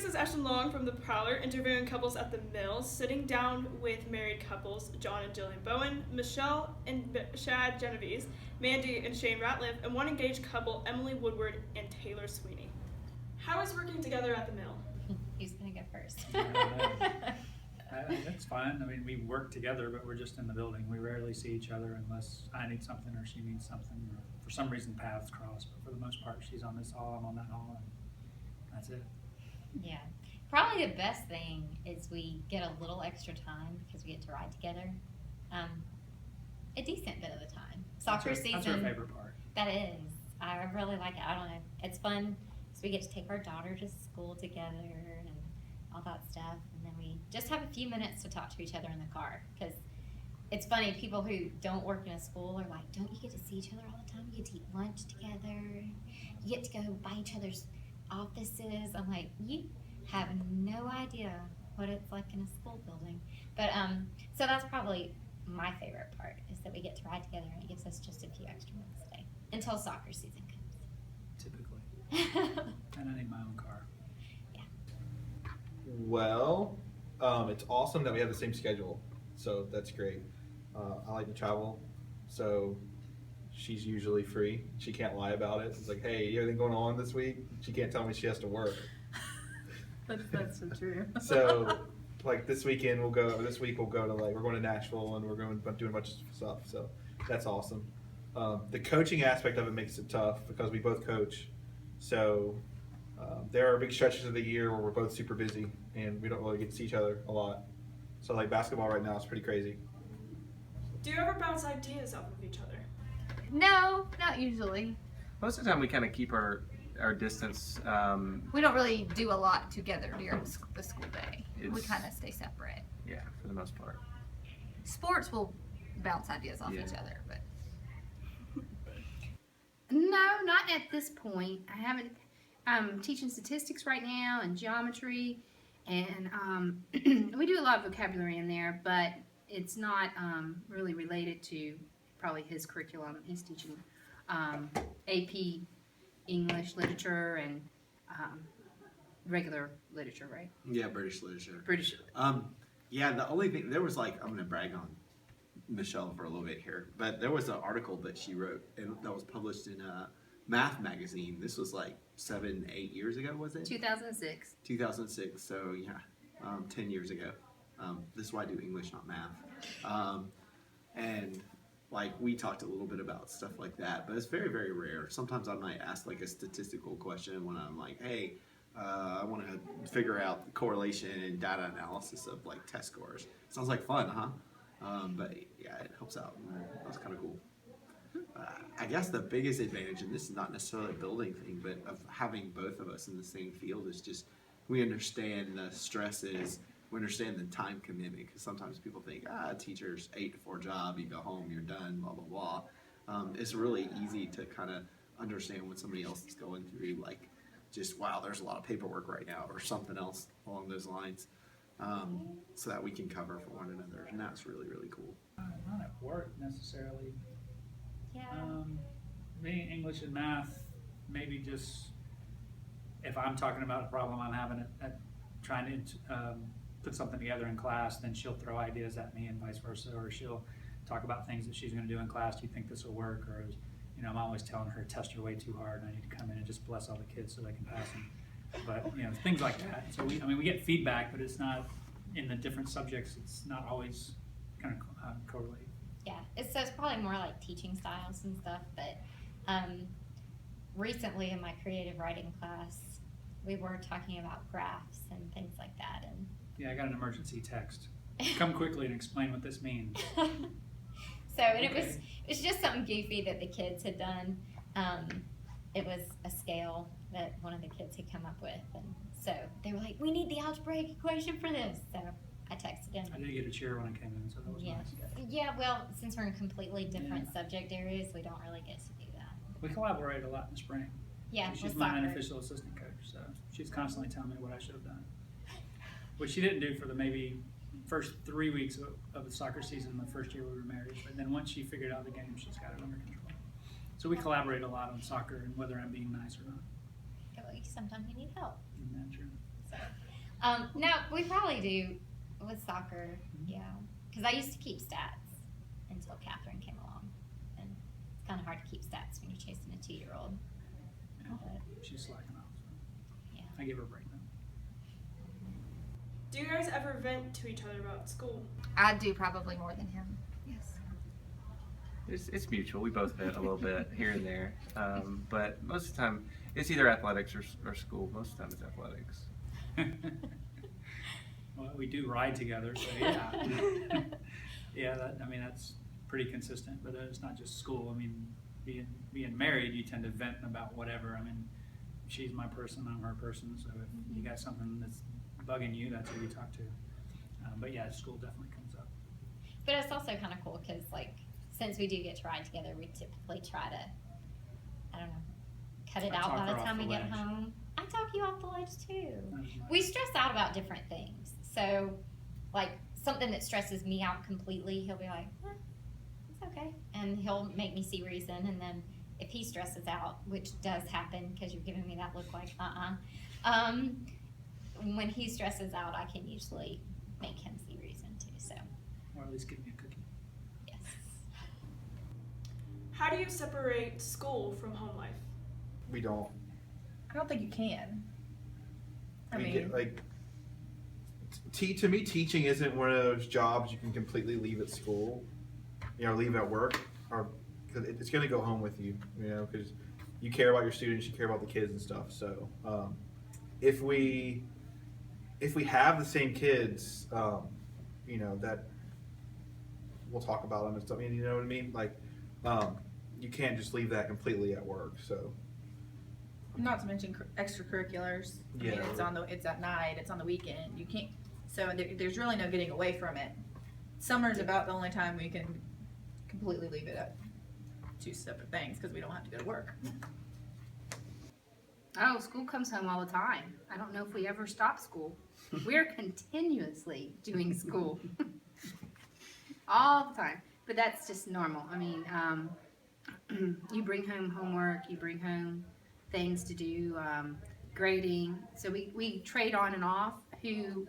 is Ashton Long from The Prowler, interviewing couples at the Mill, sitting down with married couples John and Jillian Bowen, Michelle and Shad Genovese, Mandy and Shane Ratliff, and one engaged couple, Emily Woodward and Taylor Sweeney. How is working together at the Mill? Who's going to go first? That's fine. I mean, we work together, but we're just in the building. We rarely see each other unless I need something or she needs something, or for some reason paths cross. But for the most part, she's on this hall, I'm on that hall, and that's it. Yeah. Probably the best thing is we get a little extra time because we get to ride together. A decent bit of the time. Soccer season. That's our favorite part. That is. I really like it. I don't know. It's fun. So we get to take our daughter to school together and all that stuff. And then we just have a few minutes to talk to each other in the car. Because it's funny, people who don't work in a school are like, don't you get to see each other all the time? You get to eat lunch together. You get to go by each other's offices. I'm like, you have no idea what it's like in a school building. But so that's probably my favorite part, is that we get to ride together and it gives us just a few extra minutes a day until soccer season comes. Typically. And I need my own car. Yeah. Well, it's awesome that we have the same schedule, so that's great. I like to travel, so she's usually free. She can't lie about it. It's like, hey, anything going on this week? She can't tell me she has to work. That's so true. So, like this week we'll go to like, we're going to Nashville and we're doing a bunch of stuff. So that's awesome. The coaching aspect of it makes it tough because we both coach. So there are big stretches of the year where we're both super busy and we don't really get to see each other a lot. So like basketball right now is pretty crazy. Do you ever bounce ideas off of each other? No, not usually. Most of the time we kind of keep our distance. We don't really do a lot together during the school day. We It's- kind of stay separate. Yeah, for the most part. Sports will bounce ideas off Yeah. each other, but no, not at this point. I haven't. I'm teaching statistics right now and geometry, and we do a lot of vocabulary in there, but it's not really related to probably his curriculum. He's teaching AP English literature and regular literature, right? Yeah, British literature. British. Yeah, the only thing, there was like, I'm going to brag on Michelle for a little bit here, but there was an article that she wrote and that was published in a Math magazine. This was like 7-8 years ago, was it? 2006. 2006, so yeah, 10 years ago. This is why I do English, not math. And like we talked a little bit about stuff like that, but it's very, very rare. Sometimes I might ask like a statistical question when I'm like, hey, I want to figure out the correlation and data analysis of like test scores. Sounds like fun, huh? But yeah, it helps out. That was kind of cool. I guess the biggest advantage, and this is not necessarily a building thing, but of having both of us in the same field is just we understand the stresses, we understand the time commitment, because sometimes people think, teacher's 8 to 4 job, you go home, you're done, blah, blah, blah. It's really easy to kind of understand what somebody else is going through, like just, wow, there's a lot of paperwork right now, or something else along those lines, so that we can cover for one another, and that's really, really cool. Not at work necessarily. Yeah. Me, English and math, maybe just if I'm talking about a problem I'm having at trying to put something together in class, then she'll throw ideas at me and vice versa, or she'll talk about things that she's going to do in class. Do you think this will work? Or, you know, I'm always telling her test her way too hard and I need to come in and just bless all the kids so they can pass them. But, you know, things like that. So we get feedback, but it's not in the different subjects. It's not always kind of correlated. Yeah, it's probably more like teaching styles and stuff, but recently in my creative writing class, we were talking about graphs and things like that. And Yeah, I got an emergency text. Come quickly and explain what this means. it was just something goofy that the kids had done. It was a scale that one of the kids had come up with, and so they were like, we need the algebraic equation for this. So I texted him. I did get a cheer when I came in, so that was nice. Yeah, well, since we're in completely different subject areas, we don't really get to do that. We collaborate a lot in the spring. Yeah, She's with my soccer. unofficial assistant coach, so she's constantly telling me what I should have done. Which she didn't do for the maybe first 3 weeks of the soccer season the first year we were married, but then once she figured out the game, she's got it under control. So we collaborate a lot on soccer and whether I'm being nice or not. Sometimes you need help. Isn't that true? So. No, we probably do with soccer, yeah. Because I used to keep stats until Catherine came along. And it's kind of hard to keep stats when you're chasing a 2-year-old. Yeah, she's slacking off. So. Yeah. I give her a break now. Do you guys ever vent to each other about school? I do probably more than him. Yes. It's mutual. We both vent a little bit here and there, but most of the time it's either athletics or school. Most of the time it's athletics. Well, we do ride together, so yeah. Yeah, that's pretty consistent, but it's not just school. I mean, being married, you tend to vent about whatever. I mean, she's my person, I'm her person, so if you got something that's bugging you, that's who you talk to. But yeah, school definitely comes up. But it's also kind of cool because, like, since we do get to ride together, we typically try to, I don't know, cut it I out talk by her the off time the we get ledge. home. I talk you off the ledge too. That was my- We stress out about different things. So, like, something that stresses me out completely, he'll be like, it's okay. And he'll make me see reason. And then if he stresses out, which does happen because you're giving me that look like, when he stresses out, I can usually make him see reason too. So, Or at least give me a cookie. yes. How do you separate school from home life? We don't. I don't think you can. I We mean, get, like, to me, teaching isn't one of those jobs you can completely leave at school, leave at work, or because it's going to go home with you, because you care about your students, you care about the kids and stuff. So, if we have the same kids, that we'll talk about them and stuff. I mean, you know what I mean? Like, you can't just leave that completely at work. So. not to mention extracurriculars. I mean, Yeah. it's at night, it's on the weekend. You can't. So there's really no getting away from it. Summer's about the only time we can completely leave it at 2 separate things because we don't have to go to work. Oh, school comes home all the time. I don't know if we ever stop school. We're continuously doing school. All the time. But that's just normal. I mean, you bring home homework, you bring home things to do, grading. So we trade on and off who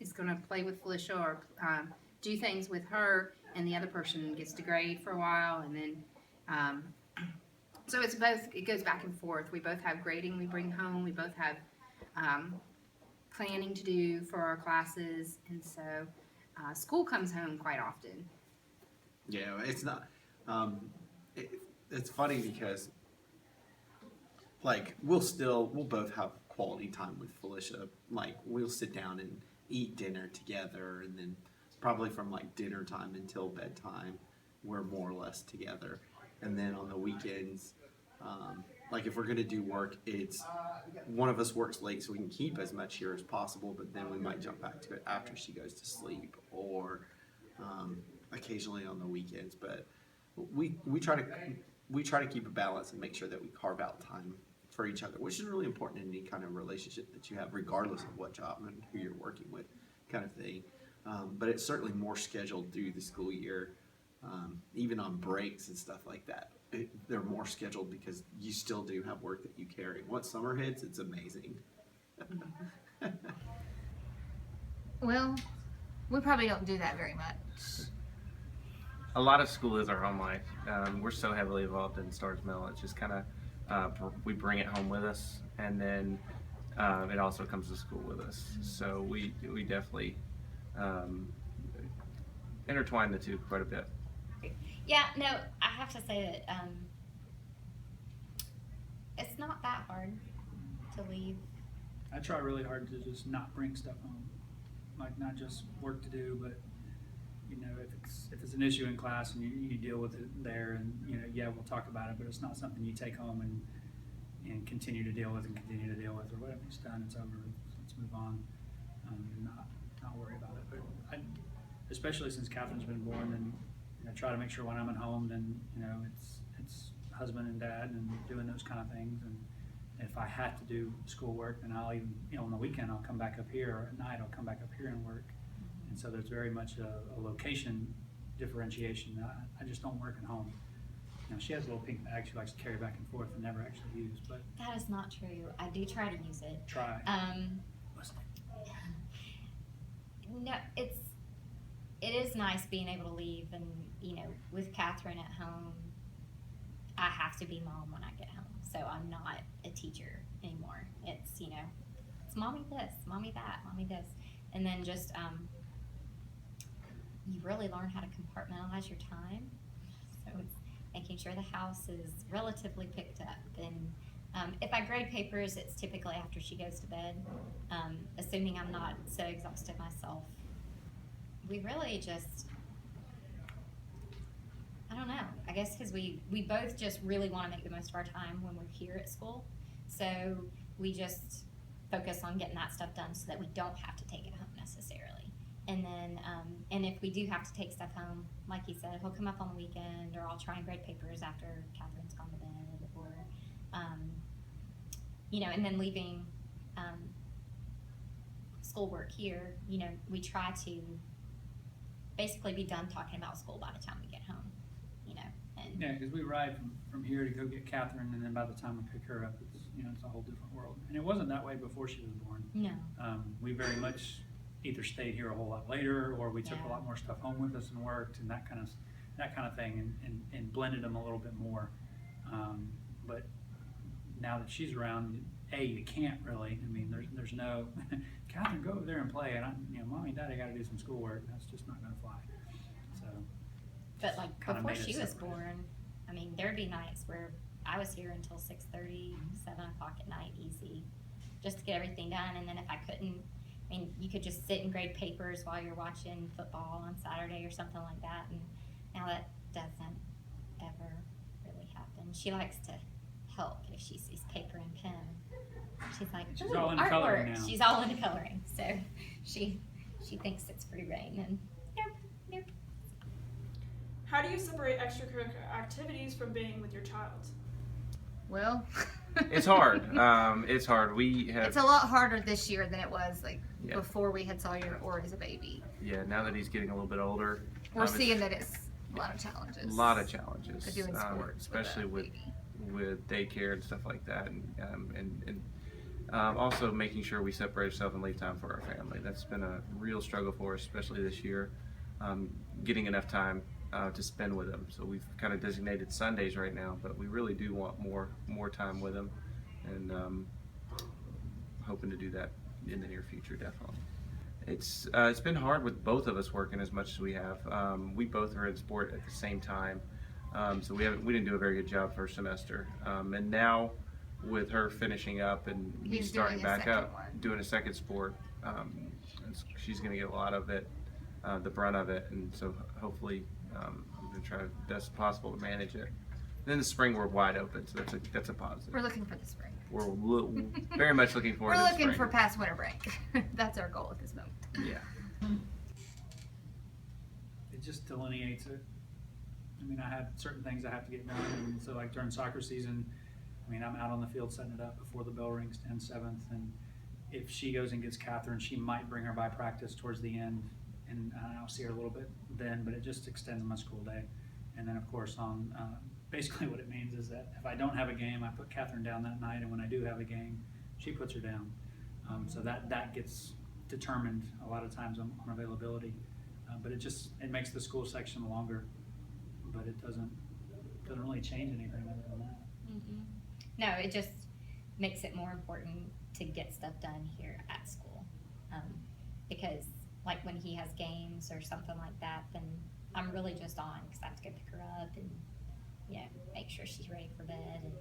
is going to play with Felicia or do things with her, and the other person gets to grade for a while, and then so it's both. It goes back and forth. We both have grading we bring home. We both have planning to do for our classes, and so school comes home quite often. Yeah, it's not. It's funny because, like, we'll both have quality time with Felicia. Like, we'll sit down and eat dinner together, and then probably from like dinner time until bedtime, we're more or less together. And then on the weekends, like if we're gonna do work, it's one of us works late so we can keep as much here as possible, but then we might jump back to it after she goes to sleep, or occasionally on the weekends. But we try to keep a balance and make sure that we carve out time for each other, which is really important in any kind of relationship that you have, regardless of what job and who you're working with, kind of thing. But it's certainly more scheduled through the school year, even on breaks and stuff like that. They're more scheduled because you still do have work that you carry. Once summer hits, it's amazing. Well, we probably don't do that very much. A lot of school is our home life. We're so heavily involved in Stars Mill. It's just kind of we bring it home with us, and then it also comes to school with us. So we definitely intertwine the two quite a bit. Yeah, no, I have to say that it's not that hard to leave. I try really hard to just not bring stuff home, like not just work to do, but if it's an issue in class and you deal with it there, and we'll talk about it, but it's not something you take home and continue to deal with or whatever. It's done, it's over. Let's move on, and not worry about it. But especially since Catherine's been born, and I try to make sure when I'm at home, then it's husband and dad and doing those kind of things. And if I have to do schoolwork, then I'll even on the weekend I'll come back up here, or at night I'll come back up here and work. And so there's very much a location differentiation. I just don't work at home. She has a little pink bag she likes to carry back and forth and never actually use, but That is not true. I do try to use it. try. Um, Listen. No, it is nice being able to leave, and with Catherine at home, I have to be mom when I get home. So I'm not a teacher anymore. It's it's mommy this, mommy that, mommy this, and then just you really learn how to compartmentalize your time. So it's making sure the house is relatively picked up. And if I grade papers, it's typically after she goes to bed, assuming I'm not so exhausted myself. We really just, I don't know, I guess because we both just really want to make the most of our time when we're here at school. So we just focus on getting that stuff done so that we don't have to take it home necessarily. And then, and if we do have to take stuff home, like he said, he'll come up on the weekend, or I'll try and grade papers after Catherine's gone to bed, or, and then leaving schoolwork here, we try to basically be done talking about school by the time we get home, and Yeah, because we ride from here to go get Catherine, and then by the time we pick her up, it's a whole different world. And it wasn't that way before she was born. no. We very much either stayed here a whole lot later, or we took a Yeah. lot more stuff home with us and worked, and that kind of thing, and blended them a little bit more. But now that she's around, you can't really. I mean, there's no Catherine, go over there and play, and mommy and daddy got to do some schoolwork. That's just not going to fly. So. But like Kinda before made it she was separate. born, I mean, there'd be nights where I was here until 6:30, 7 o'clock at night, easy, just to get everything done. And then if I couldn't, I mean, you could just sit and grade papers while you're watching football on Saturday or something like that. And now that doesn't ever really happen. She likes to help if she sees paper and pen. She's like, She's "Ooh, all into artwork." coloring now. She's all into coloring, so she thinks it's free reign, and nope. How do you separate extracurricular activities from being with your child? Well, It's hard. It's hard. We have. it's a lot harder this year than it was Yeah. before we had Sawyer or as a baby. Yeah, now that he's getting a little bit older, We're it's seeing that it's a lot of challenges. a lot of challenges, for doing sports, especially with, a with baby. daycare and stuff like that, and also making sure we separate ourselves and leave time for our family. That's been a real struggle for us, especially this year, getting enough time to spend with them. So we've kind of designated Sundays right now, but we really do want more time with them, and hoping to do that in the near future, definitely. It's been hard with both of us working as much as we have. We both are in sport at the same time, so we didn't do a very good job first semester, and now with her finishing up and me He's starting doing a back second up, one. doing a second sport, she's going to get a lot of it, the brunt of it, and so hopefully I'm going to try the best possible to manage it. Then the spring we're wide open, so that's a positive. We're looking for the spring. We're very much looking forward We're to the looking for spring. past winter break. That's our goal at this moment. Yeah. It just delineates it. I mean, I have certain things I have to get done, and so like during soccer season, I mean, I'm out on the field setting it up before the bell rings 10/7, and if she goes and gets Catherine, she might bring her by practice towards the end, and I'll see her a little bit then, but it just extends my school day. And then, of course, on basically what it means is that if I don't have a game, I put Catherine down that night, and when I do have a game, she puts her down. So that gets determined a lot of times on availability. But it makes the school section longer, but it doesn't really change anything other than that. Mm-mm. No, it just makes it more important to get stuff done here at school, because like when he has games or something like that, then I'm really just on because I have to go pick her up and make sure she's ready for bed, and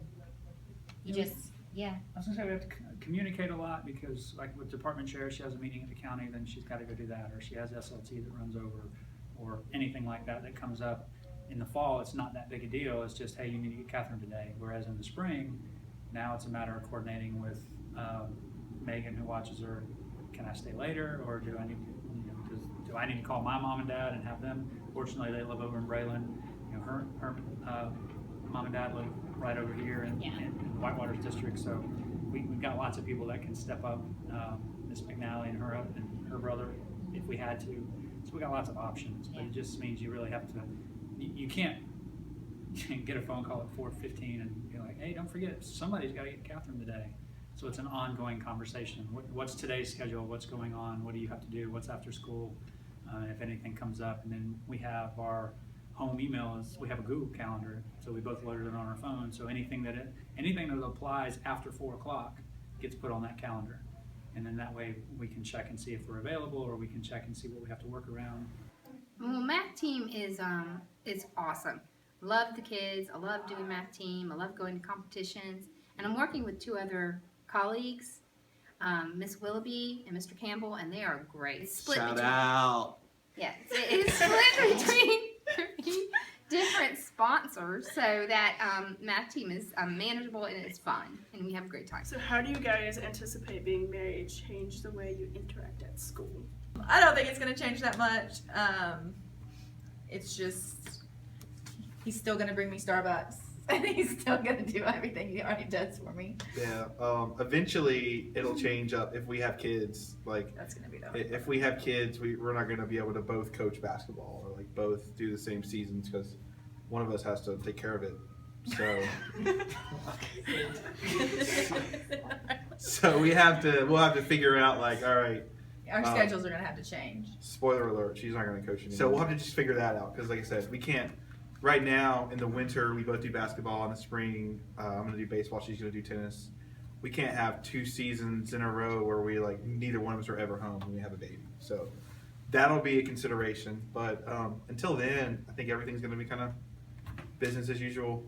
you Yeah. just yeah. I was gonna say we have to communicate a lot, because like with department chair, she has a meeting at the county, then she's gotta go do that, or she has SLT that runs over, or anything like that comes up. In the fall, it's not that big a deal, it's just, hey, you need to get Catherine today, whereas in the spring, now it's a matter of coordinating with Megan, who watches her. Can I stay later, or do I need to call my mom and dad and have them? Fortunately, they live over in Braylon. Her mom and dad live right over here in Whitewater's district, so we've got lots of people that can step up. Miss McNally and her brother, if we had to. So we got lots of options, but it just means you really have to. You can't get a phone call at 4:15 and be like, hey, don't forget, somebody's got to get Catherine today. So it's an ongoing conversation. What's today's schedule? What's going on? What do you have to do? What's after school? If anything comes up. And then we have our home emails. We have a Google Calendar, so we both loaded it on our phone. So anything that applies after 4 o'clock gets put on that calendar. And then that way we can check and see if we're available, or we can check and see what we have to work around. Well, math team is awesome. Love the kids. I love doing math team. I love going to competitions. And I'm working with 2 other colleagues, Miss Willoughby and Mr. Campbell, and they are great. It's split Shout between, out. yeah, it's split between 3 different sponsors, so that math team is manageable and it's fun, and we have a great time. So how do you guys anticipate being married change the way you interact at school? I don't think it's going to change that much. It's just, he's still going to bring me Starbucks. And he's still going to do everything he already does for me. Yeah. Eventually, it'll change up if we have kids. Like, That's going to be the if we have kids, we're not going to be able to both coach basketball or like both do the same seasons because one of us has to take care of it. So, so we'll have to figure out like, all right. Our schedules are going to have to change. Spoiler alert: she's not going to coach anymore. So we'll have to just figure that out because, like I said, we can't. Right now, in the winter, we both do basketball. In the spring, I'm going to do baseball. She's going to do tennis. We can't have 2 seasons in a row where we like neither one of us are ever home when we have a baby. So that'll be a consideration. But until then, I think everything's going to be kind of business as usual.